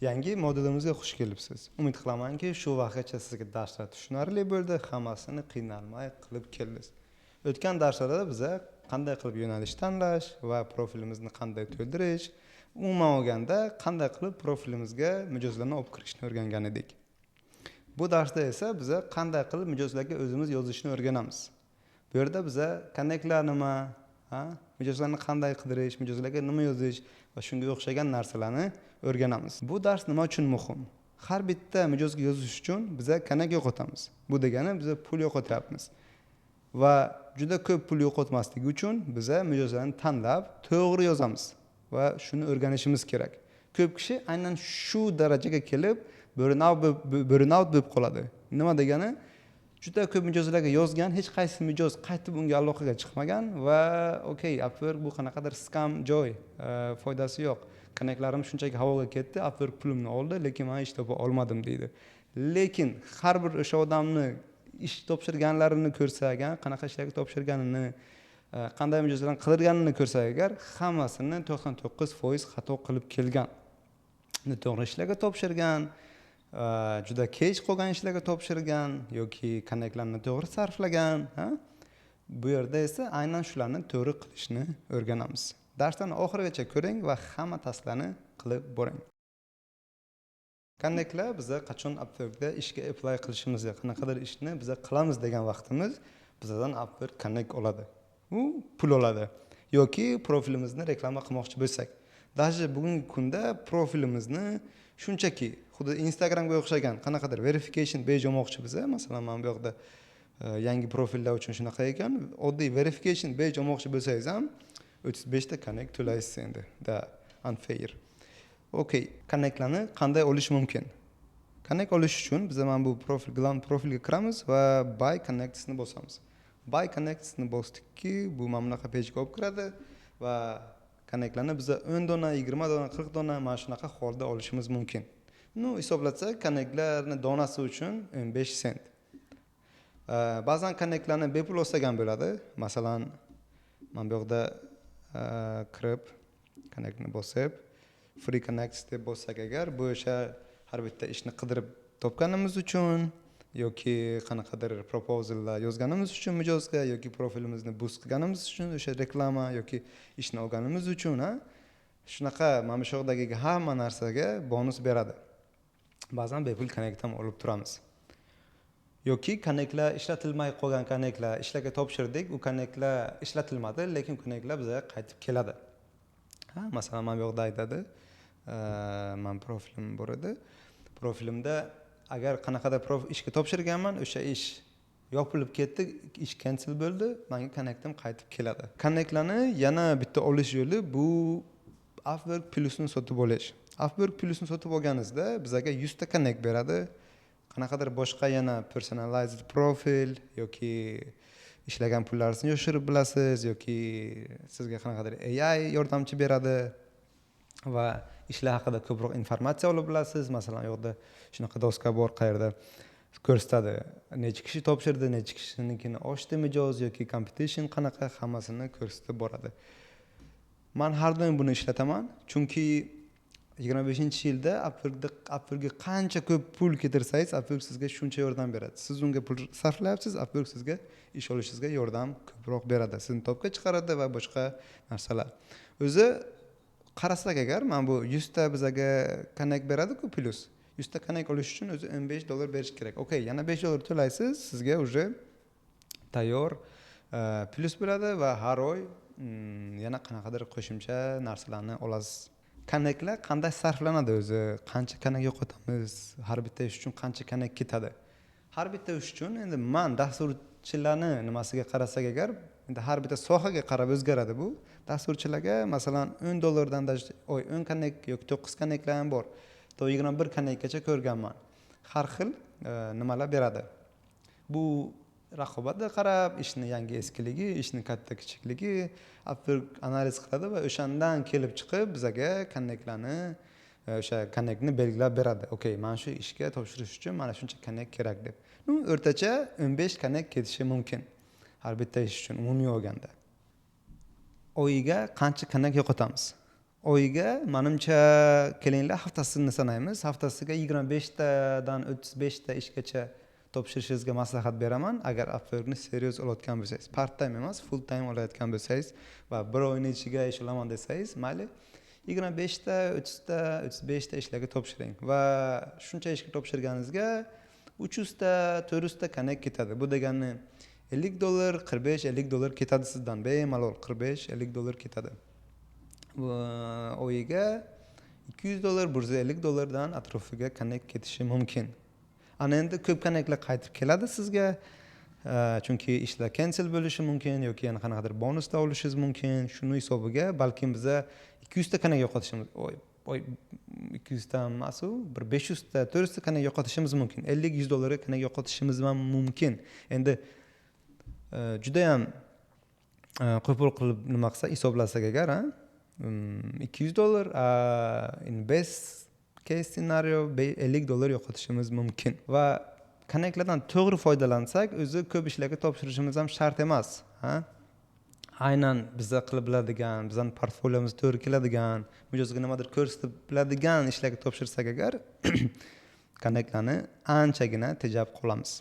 Yangi modulimizga xush kelibsiz. Umid qilamanki, shu vaqtgacha sizga darslar tushunarli bo'ldi, hammasini qiynalmay qilib keldingiz. O'tgan darslarda biza qanday qilib yo'nalish tanlash va profilimizni qanday to'ldirish, umuman olganda qanday qilib profilimizga mijozlarni olib kirishni o'rgangan edik. Bu darsda esa biza qanday qilib mijozlarga o'zimiz yozishni o'rganamiz. Bu yerda biza konnektlar nima, mijozlarni qanday qidirish, mijozlarga nima yozish va shunga o'xshagan narsalarni o'rganamiz. Bu dars nima uchun muhim? Har bitta mijozga yozish uchun biza connect yo'qotamiz. Bu degani biza pul yo'qotyapmiz. Va juda ko'p pul yo'qotmaslik uchun biza mijozlarni tanlab, to'g'ri yozamiz va shuni o'rganishimiz kerak. Ko'p kishi aynan shu darajaga kelib, burnout bo'lib qoladi. Nima degani? Juda ko'p mijozlarga yozgan, hech qaysi mijoz qaytib unga aloqaga chiqmagan va okey, Upwork bu qanaqadir scam joy, foydasi yo'q. Konnektlarim shunchaki havoga ketdi, Upwork pulimni oldi, lekin men ish topa olmadim deydi. Lekin har bir o'sha odamni ish topshirganlarini ko'rsak, qanaqa ishlarga topshirganini, qanday mijozlarni qidirganini ko'rsak agar, hammasini 99% xato qilib kelgan. To'g'ri ishlarga topshirgan, juda kech qolgan ishlarga topshirgan yoki konnektlarni to'g'ri sarflagan, Bu yerda esa aynan shularni to'g'ri qilishni o'rganamiz. Darsdan oxirigacha ko'ring va hamma testlarni qilib boring. Konnektlar biza qachon Upworkda ishga apply qilishimizga, qanaqadir ishni biza qilamiz degan vaqtimiz bizdan Upwork Connect oladi. U pul oladi. Yoki profilimizni reklama qilmoqchi bo'lsak. Даже bugungi kunda profilimizni shunchaki xuddi Instagramga o'xshagan qanaqadir verification page olmoqchi biza, masalan, men bu yoqda yangi profillar uchun shunaqa ekan, oddiy verification page olmoqchi bo'lsangiz ham 35 ta connect to'laysiz endi. Da unfair. Okay, connectlarni qanday olish mumkin? Connect olish uchun biz mana bu profilga kiramiz va buy connects ni bosamiz. Buy connects ni bosdikki, bu mana bunaqa page ga olib kiradi va connectlarni biz 10 dona, 20 dona, 40 dona mana shunaqa holda olishimiz mumkin. Hisoblatsak, connectlarni donasi uchun 15 sent. Ba'zan connectlarni bepul olsak ham bo'ladi. Masalan, men bu yoqda kirib connectni bosib, free connects deb bossak agar, bu o'sha har bitta ishni qidirib topganimiz uchun yoki qanaqadir proposallar yozganimiz uchun mijozga yoki profilimizni boost qilganimiz uchun, o'sha reklama yoki ishni olganimiz uchun, shunaqa mana shu yoqdagi hamma narsaga bonus beradi. Ba'zan bepul connect ham olib turamiz. Yoki connectlar ishlatilmay qolgan connectlar ishlarga topshirdik, u connectlar ishlatilmadi, lekin connectlar bizga qaytib keladi. Masalan, men bu yoqda aytadi, men profilim bor edi. Profilimda agar qanaqadir ishga topshirganman, o'sha ish yopilib ketdi, ish cancel bo'ldi, menga connectim qaytib keladi. Connectlarni yana bitta olish yo'li bu Upwork Plus'ni sotib olish. Upwork Plus'ni sotib olganingizda bizga 100 ta connect beradi. Qanaqadir boshqa yana personalized profil yoki ishlagan pullaringizni yoshirib bilasiz yoki sizga qanaqadir AI yordamchi beradi va ishlar haqida ko'proq informatsiya olib bilasiz. Masalan, yo'qda shunaqa doska bor, qayerda ko'rsatadi, necha kishi topshirdi, necha kishinikini oshdi mijoz yoki competition qanaqa, hammasini ko'rsatib boradi. Men har doim buni ishlataman, chunki 25-yilda Upworkga qancha ko'p pul ketirsangiz, Upwork sizga shuncha yordam beradi. Siz unga pul sarflayapsiz, Upwork sizga ish olishingizga yordam ko'proq beradi. Sizni topga chiqaradi va boshqa narsalar. O'zi qarasak agar, men bu 100 ta bizga connect beradi-ku plus. 100 ta connect olish uchun o'zi $15 berish kerak. Okay, yana $5 to'laysiz, sizga уже tayyor plus bo'ladi va har oy yana qanaqadir qo'shimcha narsalarni olasiz. Connectlar qanday sarflanadi o'zi? Qancha connect yo'qotamiz? Har bitta ish uchun qancha connect ketadi? Har bitta ish uchun endi men dasturchilarni nimasiga qarasak agar, endi har bitta sohaga qarab o'zgaradi bu. Dasturchilarga masalan $10 dan 10 connect yoki 9 connectlar ham bor. 21 connectgacha ko'rganman. Har xil nimalar beradi. Bu raqobatga qarab, ishni yangi eskiligi, ishni katta kichikligi Upwork analiz qiladi va o'shandan kelib chiqib bizga connectlarni, o'sha connectni belgilab beradi. Okay, men shu ishga topshirish uchun mana shuncha connect kerak deb. O'rtacha 15 connect ketishi mumkin har bitta ish uchun umumiy olganda. Oyiga qancha connect yo'qotamiz? oyiga menimcha kelinglar haftasini sanaymiz. Haftasiga 25 tadan 35 ta ishgacha topshirishingizga maslahat beraman. Agar Upworkni seriöz olayotgan bo'lsangiz, part time emas, full time olayotgan bo'lsangiz va bir oyning ichiga ish olaman desangiz, mayli 25 ta, 30 ta, 35 ta ishlarga topshiring va shuncha ishga topshirganingizga 300 ta, 400 ta connect ketadi. Bu degani $50, 45-50 dollar ketadi sizdan. Bemalol 45-50 dollar ketadi. Oyiga $200, $150 dan atrofiga connect ketishi mumkin. Ana endi ko'p connectlar qaytib keladi sizga. Chunki ishlar cancel bo'lishi mumkin yoki yana qanaqadir bonuslar olishingiz mumkin. Shuni hisobiga balkim biza 200 ta connect yo'qotishimiz, 200 ta emas, bir 500 ta, 400 ta connect yo'qotishimiz mumkin. $50-100 dollarga connect yo'qotishimiz ham mumkin. Endi juda ham qo'pol qilib nima qilsa hisoblasak agar, $200 in best case scenario $50 yo'qotishimiz mumkin. Va connectlardan to'g'ri foydalansak, o'zi ko'p ishlarga topshirishimiz ham shart emas, ha? Aynan biza qilib biladigan, bizning portfoliomiz to'g'ri keladigan, mijozga nimadir ko'rsatib biladigan ishlarga topshirsak agar, connectlarni anchagina tejab qolamiz.